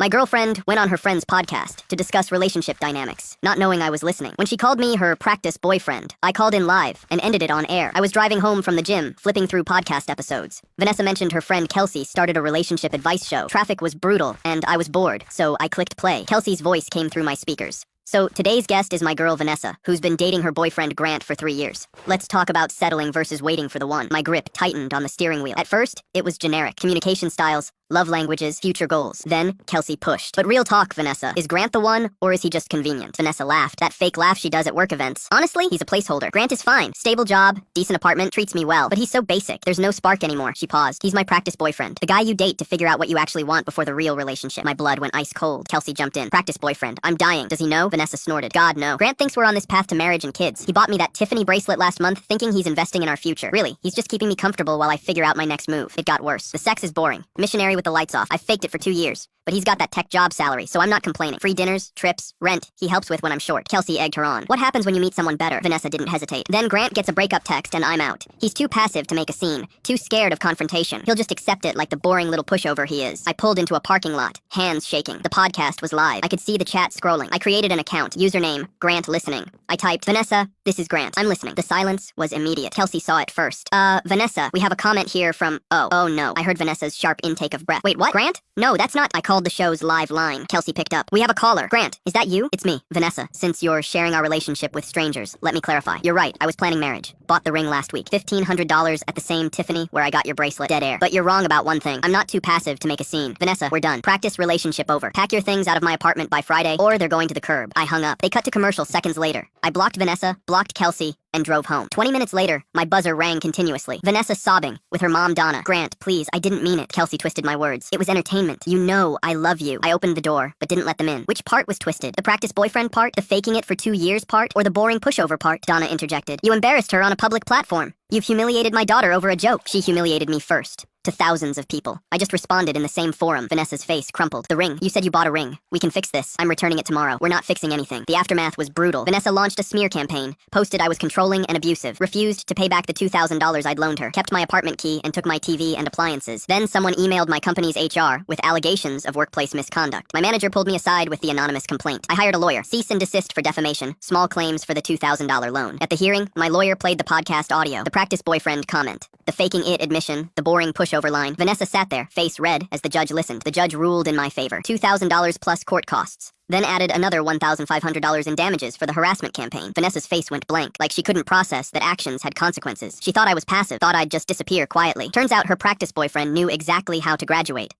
My girlfriend went on her friend's podcast to discuss relationship dynamics, not knowing I was listening. When she called me her practice boyfriend, I called in live and ended it on air. I was driving home from the gym, flipping through podcast episodes. Vanessa mentioned her friend Kelsey started a relationship advice show. Traffic was brutal, and I was bored, so I clicked play. Kelsey's voice came through my speakers. So today's guest is my girl Vanessa, who's been dating her boyfriend Grant for 3 years. Let's talk about settling versus waiting for the one. My grip tightened on the steering wheel. At first, it was generic. Communication styles, love languages, future goals. Then, Kelsey pushed. But real talk, Vanessa. Is Grant the one, or is he just convenient? Vanessa laughed. That fake laugh she does at work events. Honestly, he's a placeholder. Grant is fine. Stable job, decent apartment, treats me well. But he's so basic. There's no spark anymore. She paused. He's my practice boyfriend. The guy you date to figure out what you actually want before the real relationship. My blood went ice cold. Kelsey jumped in. Practice boyfriend. I'm dying. Does he know? Vanessa snorted. God, no. Grant thinks we're on this path to marriage and kids. He bought me that Tiffany bracelet last month, thinking he's investing in our future. Really, he's just keeping me comfortable while I figure out my next move. It got worse. The sex is boring. Missionary with the lights off. I faked it for 2 years. But he's got that tech job salary, so I'm not complaining. Free dinners, trips, rent, he helps with when I'm short. Kelsey egged her on. What happens when you meet someone better? Vanessa didn't hesitate. Then Grant gets a breakup text and I'm out. He's too passive to make a scene, too scared of confrontation. He'll just accept it like the boring little pushover he is. I pulled into a parking lot, hands shaking. The podcast was live. I could see the chat scrolling. I created an account, username, Grant listening. I typed, Vanessa, this is Grant. I'm listening. The silence was immediate. Kelsey saw it first. Vanessa, we have a comment here from, oh no. I heard Vanessa's sharp intake of breath. Wait, what? Grant? No, that's not. I called the show's live line. Kelsey picked up. We have a caller. Grant, is that you? It's me, Vanessa. Since you're sharing our relationship with strangers, let me clarify. You're right. I was planning marriage. Bought the ring last week. $1,500 at the same Tiffany where I got your bracelet. Dead air. But you're wrong about one thing. I'm not too passive to make a scene. Vanessa, we're done. Practice relationship over. Pack your things out of my apartment by Friday, or they're going to the curb. I hung up. They cut to commercial seconds later. I blocked Vanessa, blocked Kelsey, and drove home. 20 minutes later, my buzzer rang continuously. Vanessa sobbing, with her mom Donna. Grant, please, I didn't mean it. Kelsey twisted my words. It was entertainment. You know I love you. I opened the door, but didn't let them in. Which part was twisted? The practice boyfriend part? The faking it for 2 years part? Or the boring pushover part? Donna interjected. You embarrassed her on a public platform. You've humiliated my daughter over a joke. She humiliated me first. To thousands of people. I just responded in the same forum. Vanessa's face crumpled. The ring. You said you bought a ring. We can fix this. I'm returning it tomorrow. We're not fixing anything. The aftermath was brutal. Vanessa launched a smear campaign, posted I was controlling and abusive, refused to pay back the $2,000 I'd loaned her, kept my apartment key and took my TV and appliances. Then someone emailed my company's HR with allegations of workplace misconduct. My manager pulled me aside with the anonymous complaint. I hired a lawyer. Cease and desist for defamation. Small claims for the $2,000 loan. At the hearing, my lawyer played the podcast audio. The practice boyfriend comment. The faking it admission. The boring pushover line. Vanessa sat there, face red, as the judge listened. The judge ruled in my favor. $2,000 plus court costs. Then added another $1,500 in damages for the harassment campaign. Vanessa's face went blank, like she couldn't process that actions had consequences. She thought I was passive, thought I'd just disappear quietly. Turns out her practice boyfriend knew exactly how to graduate.